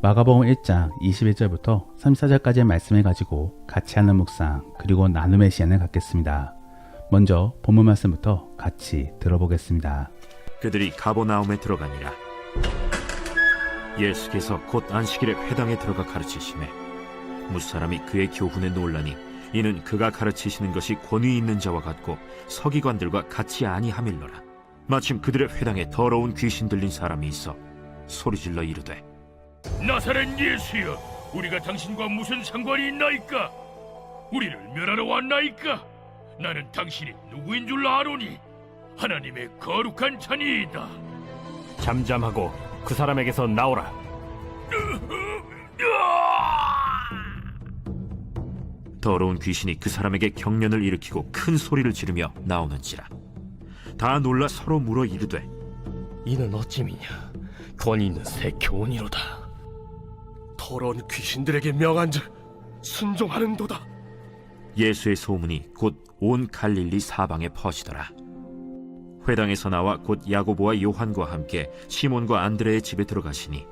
마가복음 1장 21절부터 34절까지의 말씀을 가지고 같이 하는 묵상 그리고 나눔의 시간을 갖겠습니다. 먼저 본문 말씀부터 같이 들어보겠습니다. 그들이 가버나움에 들어가니라. 예수께서 곧 안식일에 회당에 들어가 가르치시매 무사람이 그의 교훈에 놀라니 이는 그가 가르치시는 것이 권위 있는 자와 같고 서기관들과 같이 아니하밀러라. 마침 그들의 회당에 더러운 귀신 들린 사람이 있어 소리질러 이르되 나사렛 예수여, 우리가 당신과 무슨 상관이 있나이까? 우리를 멸하러 왔나이까? 나는 당신이 누구인 줄 아노니 하나님의 거룩한 자니이다. 잠잠하고 그 사람에게서 나오라. 더러운 귀신이 그 사람에게 경련을 일으키고 큰 소리를 지르며 나오는지라. 다 놀라 서로 물어 이르되 이는 어찌미냐? 권위 있는 새 교훈이로다. 더러운 귀신들에게 명한 즉 순종하는도다. 예수의 소문이 곧 온 갈릴리 사방에 퍼지더라. 회당에서 나와 곧 야고보와 요한과 함께 시몬과 안드레의 집에 들어가시니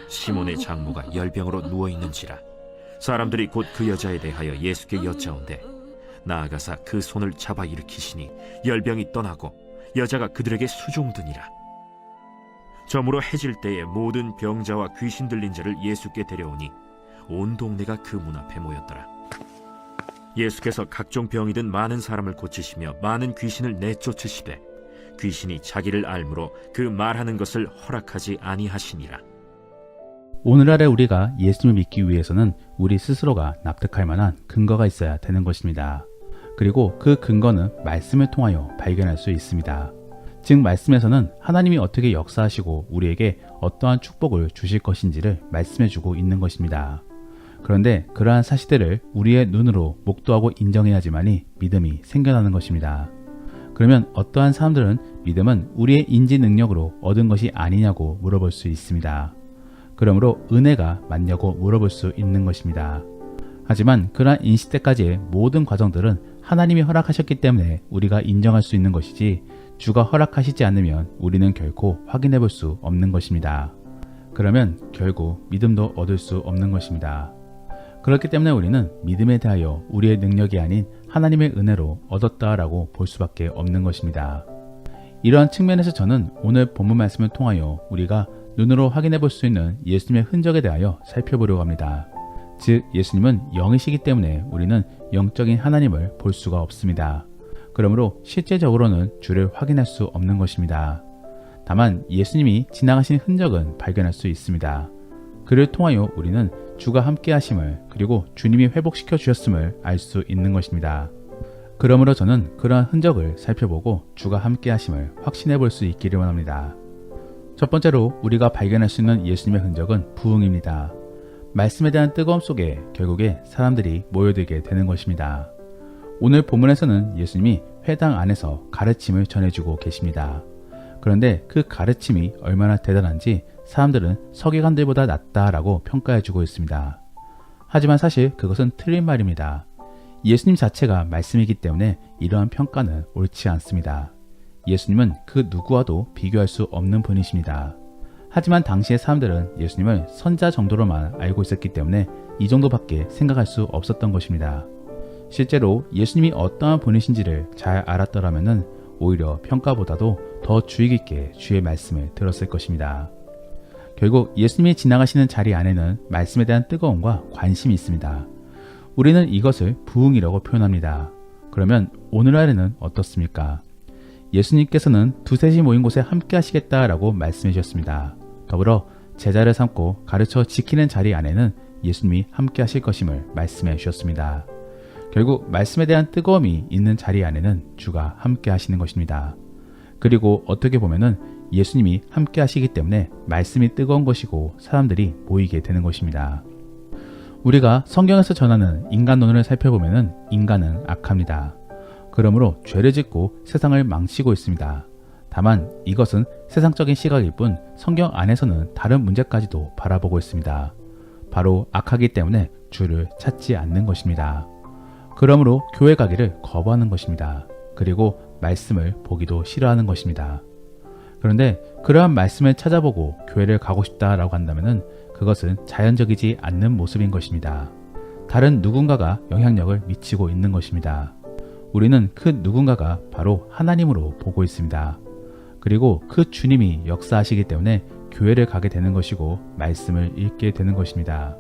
시몬의 장모가 열병으로 누워있는지라. 사람들이 곧 그 여자에 대하여 예수께 여짜온대 나아가사 그 손을 잡아 일으키시니 열병이 떠나고 여자가 그들에게 수종드니라. 저물어 해질 때에 모든 병자와 귀신 들린 자를 예수께 데려오니 온 동네가 그 문 앞에 모였더라. 예수께서 각종 병이 든 많은 사람을 고치시며 많은 귀신을 내쫓으시되 귀신이 자기를 알므로 그 말하는 것을 허락하지 아니하시니라. 오늘날에 우리가 예수님을 믿기 위해서는 우리 스스로가 납득할 만한 근거가 있어야 되는 것입니다. 그리고 그 근거는 말씀을 통하여 발견할 수 있습니다. 즉 말씀에서는 하나님이 어떻게 역사하시고 우리에게 어떠한 축복을 주실 것인지를 말씀해주고 있는 것입니다. 그런데 그러한 사실들을 우리의 눈으로 목도하고 인정해야지만이 믿음이 생겨나는 것입니다. 그러면 어떠한 사람들은 믿음은 우리의 인지 능력으로 얻은 것이 아니냐고 물어볼 수 있습니다. 그러므로 은혜가 맞냐고 물어볼 수 있는 것입니다. 하지만 그러한 인식 때까지의 모든 과정들은 하나님이 허락하셨기 때문에 우리가 인정할 수 있는 것이지 주가 허락하시지 않으면 우리는 결코 확인해 볼 수 없는 것입니다. 그러면 결국 믿음도 얻을 수 없는 것입니다. 그렇기 때문에 우리는 믿음에 대하여 우리의 능력이 아닌 하나님의 은혜로 얻었다라고 볼 수밖에 없는 것입니다. 이러한 측면에서 저는 오늘 본문 말씀을 통하여 우리가 눈으로 확인해 볼 수 있는 예수님의 흔적에 대하여 살펴보려고 합니다. 즉 예수님은 영이시기 때문에 우리는 영적인 하나님을 볼 수가 없습니다. 그러므로 실제적으로는 주를 확인할 수 없는 것입니다. 다만 예수님이 지나가신 흔적은 발견할 수 있습니다. 그를 통하여 우리는 주가 함께 하심을 그리고 주님이 회복시켜 주셨음을 알 수 있는 것입니다. 그러므로 저는 그러한 흔적을 살펴보고 주가 함께 하심을 확신해 볼 수 있기를 원합니다. 첫 번째로 우리가 발견할 수 있는 예수님의 흔적은 부흥입니다. 말씀에 대한 뜨거움 속에 결국에 사람들이 모여들게 되는 것입니다. 오늘 본문에서는 예수님이 회당 안에서 가르침을 전해주고 계십니다. 그런데 그 가르침이 얼마나 대단한지 사람들은 서기관들보다 낫다라고 평가해주고 있습니다. 하지만 사실 그것은 틀린 말입니다. 예수님 자체가 말씀이기 때문에 이러한 평가는 옳지 않습니다. 예수님은 그 누구와도 비교할 수 없는 분이십니다. 하지만 당시의 사람들은 예수님을 선자 정도로만 알고 있었기 때문에 이 정도밖에 생각할 수 없었던 것입니다. 실제로 예수님이 어떠한 분이신지를 잘 알았더라면 오히려 평가보다도 더 주의 깊게 주의 말씀을 들었을 것입니다. 결국 예수님이 지나가시는 자리 안에는 말씀에 대한 뜨거움과 관심이 있습니다. 우리는 이것을 부흥이라고 표현합니다. 그러면 오늘날에는 어떻습니까? 예수님께서는 두셋이 모인 곳에 함께 하시겠다라고 말씀해 주셨습니다. 더불어 제자를 삼고 가르쳐 지키는 자리 안에는 예수님이 함께 하실 것임을 말씀해 주셨습니다. 결국 말씀에 대한 뜨거움이 있는 자리 안에는 주가 함께 하시는 것입니다. 그리고 어떻게 보면은 예수님이 함께 하시기 때문에 말씀이 뜨거운 것이고 사람들이 모이게 되는 것입니다. 우리가 성경에서 전하는 인간론을 살펴보면은 인간은 악합니다. 그러므로 죄를 짓고 세상을 망치고 있습니다. 다만 이것은 세상적인 시각일 뿐 성경 안에서는 다른 문제까지도 바라보고 있습니다. 바로 악하기 때문에 주를 찾지 않는 것입니다. 그러므로 교회 가기를 거부하는 것입니다. 그리고 말씀을 보기도 싫어하는 것입니다. 그런데 그러한 말씀을 찾아보고 교회를 가고 싶다라고 한다면은 그것은 자연적이지 않는 모습인 것입니다. 다른 누군가가 영향력을 미치고 있는 것입니다. 우리는 그 누군가가 바로 하나님으로 보고 있습니다. 그리고 그 주님이 역사하시기 때문에 교회를 가게 되는 것이고 말씀을 읽게 되는 것입니다.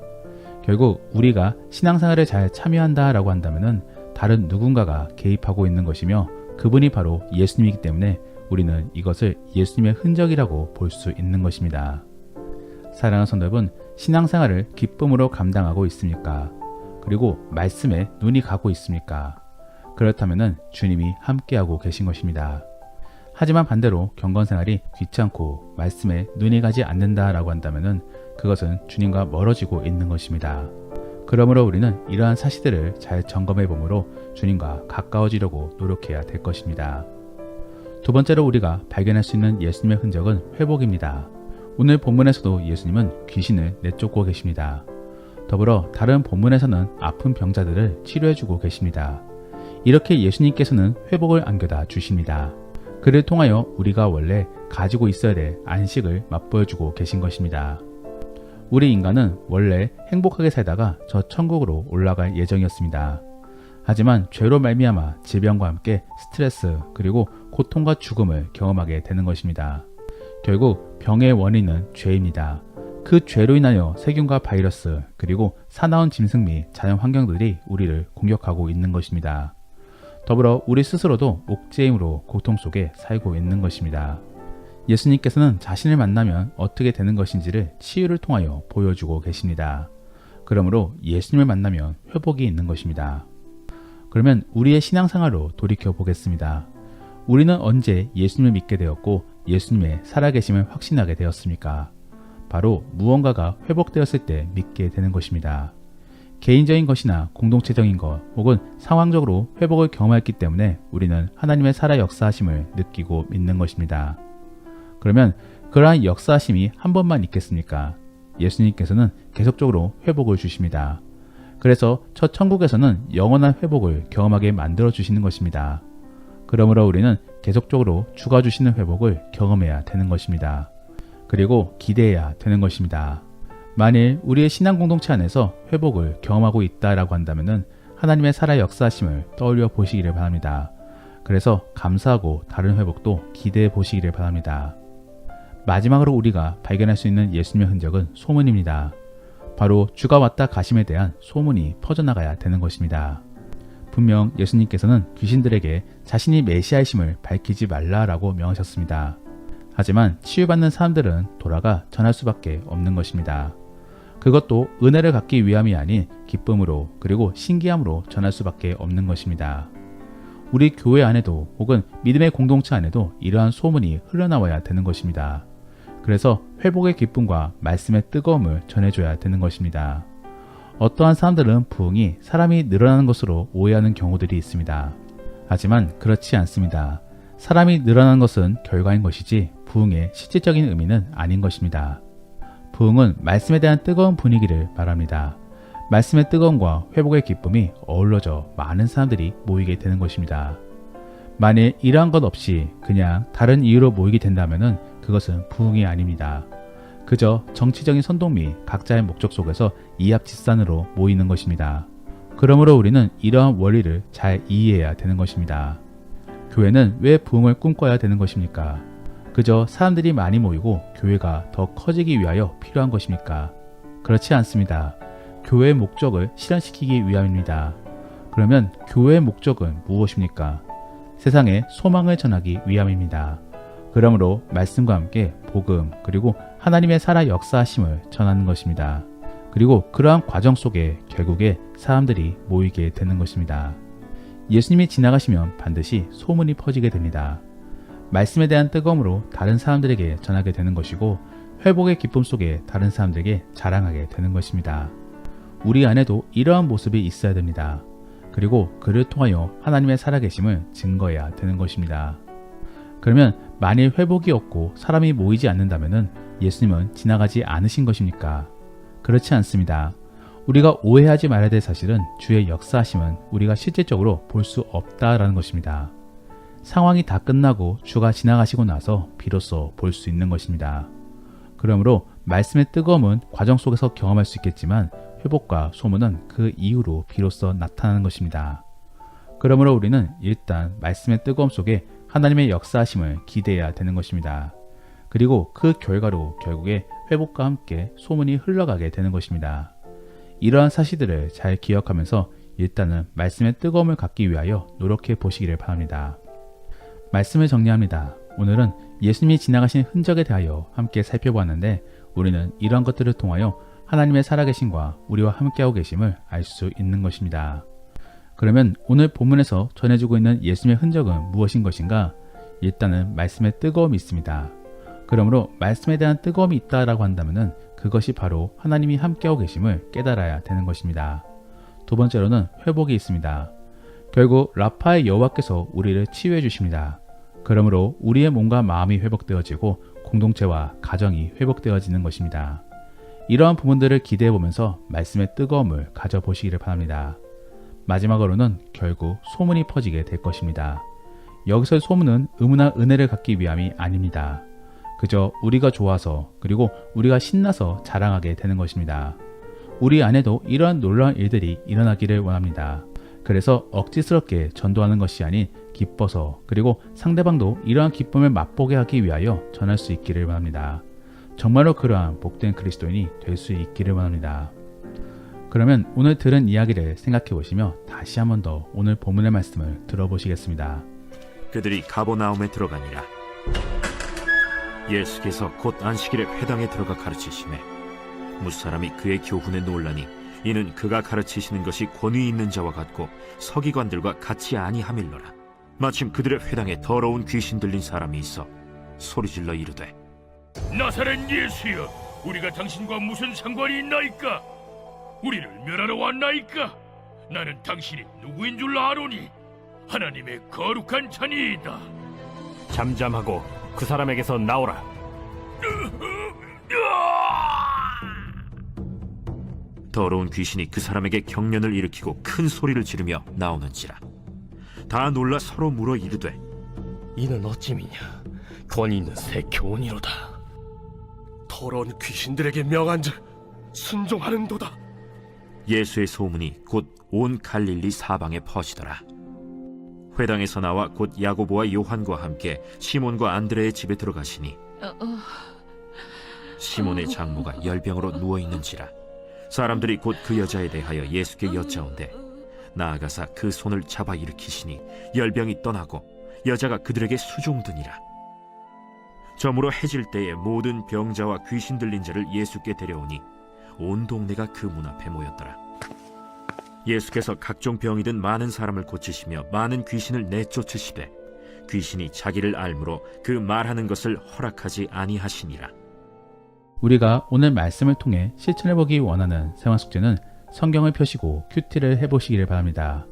결국 우리가 신앙생활에 잘 참여한다라고 한다면은 다른 누군가가 개입하고 있는 것이며 그분이 바로 예수님이기 때문에 우리는 이것을 예수님의 흔적이라고 볼 수 있는 것입니다. 사랑하는 성도 여러분, 신앙생활을 기쁨으로 감당하고 있습니까? 그리고 말씀에 눈이 가고 있습니까? 그렇다면 주님이 함께하고 계신 것입니다. 하지만 반대로 경건생활이 귀찮고 말씀에 눈이 가지 않는다라고 한다면 그것은 주님과 멀어지고 있는 것입니다. 그러므로 우리는 이러한 사실들을 잘 점검해 보므로 주님과 가까워지려고 노력해야 될 것입니다. 두 번째로 우리가 발견할 수 있는 예수님의 흔적은 회복입니다. 오늘 본문에서도 예수님은 귀신을 내쫓고 계십니다. 더불어 다른 본문에서는 아픈 병자들을 치료해주고 계십니다. 이렇게 예수님께서는 회복을 안겨다 주십니다. 그를 통하여 우리가 원래 가지고 있어야 될 안식을 맛보여주고 계신 것입니다. 우리 인간은 원래 행복하게 살다가 저 천국으로 올라갈 예정이었습니다. 하지만 죄로 말미암아 질병과 함께 스트레스 그리고 고통과 죽음을 경험하게 되는 것입니다. 결국 병의 원인은 죄입니다. 그 죄로 인하여 세균과 바이러스 그리고 사나운 짐승 및 자연 환경들이 우리를 공격하고 있는 것입니다. 더불어 우리 스스로도 옥죄임으로 고통 속에 살고 있는 것입니다. 예수님께서는 자신을 만나면 어떻게 되는 것인지를 치유를 통하여 보여주고 계십니다. 그러므로 예수님을 만나면 회복이 있는 것입니다. 그러면 우리의 신앙생활로 돌이켜 보겠습니다. 우리는 언제 예수님을 믿게 되었고 예수님의 살아계심을 확신하게 되었습니까? 바로 무언가가 회복되었을 때 믿게 되는 것입니다. 개인적인 것이나 공동체적인 것 혹은 상황적으로 회복을 경험했기 때문에 우리는 하나님의 살아 역사하심을 느끼고 믿는 것입니다. 그러면 그러한 역사하심이 한 번만 있겠습니까? 예수님께서는 계속적으로 회복을 주십니다. 그래서 첫 천국에서는 영원한 회복을 경험하게 만들어 주시는 것입니다. 그러므로 우리는 계속적으로 주가 주시는 회복을 경험해야 되는 것입니다. 그리고 기대해야 되는 것입니다. 만일 우리의 신앙 공동체 안에서 회복을 경험하고 있다라고 한다면 하나님의 살아 역사하심을 떠올려 보시기를 바랍니다. 그래서 감사하고 다른 회복도 기대해 보시기를 바랍니다. 마지막으로 우리가 발견할 수 있는 예수님의 흔적은 소문입니다. 바로 주가 왔다 가심에 대한 소문이 퍼져나가야 되는 것입니다. 분명 예수님께서는 귀신들에게 자신이 메시아이심을 밝히지 말라라고 명하셨습니다. 하지만 치유받는 사람들은 돌아가 전할 수밖에 없는 것입니다. 그것도 은혜를 갖기 위함이 아닌 기쁨으로 그리고 신기함으로 전할 수밖에 없는 것입니다. 우리 교회 안에도 혹은 믿음의 공동체 안에도 이러한 소문이 흘러나와야 되는 것입니다. 그래서 회복의 기쁨과 말씀의 뜨거움을 전해줘야 되는 것입니다. 어떠한 사람들은 부흥이 사람이 늘어나는 것으로 오해하는 경우들이 있습니다. 하지만 그렇지 않습니다. 사람이 늘어나는 것은 결과인 것이지 부흥의 실질적인 의미는 아닌 것입니다. 부흥은 말씀에 대한 뜨거운 분위기를 말합니다. 말씀의 뜨거움과 회복의 기쁨이 어우러져 많은 사람들이 모이게 되는 것입니다. 만일 이러한 것 없이 그냥 다른 이유로 모이게 된다면 그것은 부흥이 아닙니다. 그저 정치적인 선동 및 각자의 목적 속에서 이합집산으로 모이는 것입니다. 그러므로 우리는 이러한 원리를 잘 이해해야 되는 것입니다. 교회는 왜 부흥을 꿈꿔야 되는 것입니까? 그저 사람들이 많이 모이고 교회가 더 커지기 위하여 필요한 것입니까? 그렇지 않습니다. 교회의 목적을 실현시키기 위함입니다. 그러면 교회의 목적은 무엇입니까? 세상에 소망을 전하기 위함입니다. 그러므로 말씀과 함께 복음 그리고 하나님의 살아 역사하심을 전하는 것입니다. 그리고 그러한 과정 속에 결국에 사람들이 모이게 되는 것입니다. 예수님이 지나가시면 반드시 소문이 퍼지게 됩니다. 말씀에 대한 뜨거움으로 다른 사람들에게 전하게 되는 것이고 회복의 기쁨 속에 다른 사람들에게 자랑하게 되는 것입니다. 우리 안에도 이러한 모습이 있어야 됩니다. 그리고 그를 통하여 하나님의 살아계심을 증거해야 되는 것입니다. 그러면 만일 회복이 없고 사람이 모이지 않는다면 예수님은 지나가지 않으신 것입니까? 그렇지 않습니다. 우리가 오해하지 말아야 될 사실은 주의 역사하심은 우리가 실질적으로 볼 수 없다라는 것입니다. 상황이 다 끝나고 주가 지나가시고 나서 비로소 볼 수 있는 것입니다. 그러므로 말씀의 뜨거움은 과정 속에서 경험할 수 있겠지만 회복과 소문은 그 이후로 비로소 나타나는 것입니다. 그러므로 우리는 일단 말씀의 뜨거움 속에 하나님의 역사하심을 기대해야 되는 것입니다. 그리고 그 결과로 결국에 회복과 함께 소문이 흘러가게 되는 것입니다. 이러한 사실들을 잘 기억하면서 일단은 말씀의 뜨거움을 갖기 위하여 노력해 보시기를 바랍니다. 말씀을 정리합니다. 오늘은 예수님이 지나가신 흔적에 대하여 함께 살펴보았는데 우리는 이러한 것들을 통하여 하나님의 살아계심과 우리와 함께하고 계심을 알 수 있는 것입니다. 그러면 오늘 본문에서 전해주고 있는 예수님의 흔적은 무엇인 것인가? 일단은 말씀의 뜨거움이 있습니다. 그러므로 말씀에 대한 뜨거움이 있다라고 한다면 그것이 바로 하나님이 함께하고 계심을 깨달아야 되는 것입니다. 두 번째로는 회복이 있습니다. 결국 라파의 여호와께서 우리를 치유해 주십니다. 그러므로 우리의 몸과 마음이 회복되어지고 공동체와 가정이 회복되어지는 것입니다. 이러한 부분들을 기대해 보면서 말씀의 뜨거움을 가져보시기를 바랍니다. 마지막으로는 결국 소문이 퍼지게 될 것입니다. 여기서의 소문은 의무나 은혜를 갖기 위함이 아닙니다. 그저 우리가 좋아서 그리고 우리가 신나서 자랑하게 되는 것입니다. 우리 안에도 이러한 놀라운 일들이 일어나기를 원합니다. 그래서 억지스럽게 전도하는 것이 아닌 기뻐서 그리고 상대방도 이러한 기쁨을 맛보게 하기 위하여 전할 수 있기를 원합니다. 정말로 그러한 복된 그리스도인이 될 수 있기를 원합니다. 그러면 오늘 들은 이야기를 생각해 보시며 다시 한 번 더 오늘 본문의 말씀을 들어보시겠습니다. 그들이 가버나움에 들어가니라. 예수께서 곧 안식일에 회당에 들어가 가르치시매 무사람이 그의 교훈에 놀라니 이는 그가 가르치시는 것이 권위 있는 자와 같고 서기관들과 같이 아니하밀러라. 마침 그들의 회당에 더러운 귀신 들린 사람이 있어 소리질러 이르되 나사렛 예수여, 우리가 당신과 무슨 상관이 있나이까? 우리를 멸하러 왔나이까? 나는 당신이 누구인 줄 아노니 하나님의 거룩한 자니이다. 잠잠하고 그 사람에게서 나오라. 더러운 귀신이 그 사람에게 경련을 일으키고 큰 소리를 지르며 나오는지라. 다 놀라 서로 물어 이르되 이는 어찌미냐? 권위 있는 새 교훈이로다. 더러운 귀신들에게 명한즉 순종하는도다. 예수의 소문이 곧 온 갈릴리 사방에 퍼지더라. 회당에서 나와 곧 야고보와 요한과 함께 시몬과 안드레의 집에 들어가시니 시몬의 장모가 열병으로 누워있는지라. 사람들이 곧 그 여자에 대하여 예수께 여짜온대 나아가사 그 손을 잡아 일으키시니 열병이 떠나고 여자가 그들에게 수종드니라. 저물어 해질 때에 모든 병자와 귀신 들린 자를 예수께 데려오니 온 동네가 그 문 앞에 모였더라. 예수께서 각종 병이 든 많은 사람을 고치시며 많은 귀신을 내쫓으시되 귀신이 자기를 알므로 그 말하는 것을 허락하지 아니하시니라. 우리가 오늘 말씀을 통해 실천해보기 원하는 생활숙제는 성경을 펴시고 큐티를 해보시기를 바랍니다.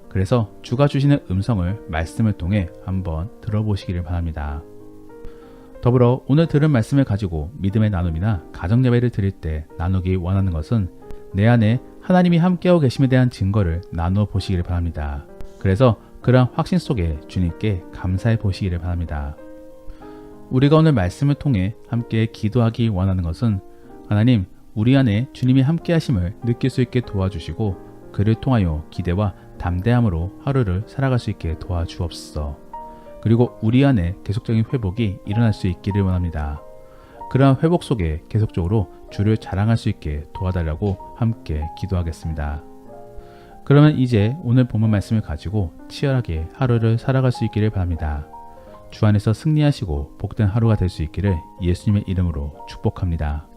그래서 주가 주시는 음성을 말씀을 통해 한번 들어보시기를 바랍니다. 더불어 오늘 들은 말씀을 가지고 믿음의 나눔이나 가정예배를 드릴 때 나누기 원하는 것은 내 안에 하나님이 함께하고 계심에 대한 증거를 나누어 보시기를 바랍니다. 그래서 그러한 확신 속에 주님께 감사해 보시기를 바랍니다. 우리가 오늘 말씀을 통해 함께 기도하기 원하는 것은 하나님, 우리 안에 주님이 함께 하심을 느낄 수 있게 도와주시고 그를 통하여 기대와 담대함으로 하루를 살아갈 수 있게 도와주옵소서. 그리고 우리 안에 계속적인 회복이 일어날 수 있기를 원합니다. 그러한 회복 속에 계속적으로 주를 자랑할 수 있게 도와달라고 함께 기도하겠습니다. 그러면 이제 오늘 본문 말씀을 가지고 치열하게 하루를 살아갈 수 있기를 바랍니다. 주 안에서 승리하시고 복된 하루가 될 수 있기를 예수님의 이름으로 축복합니다.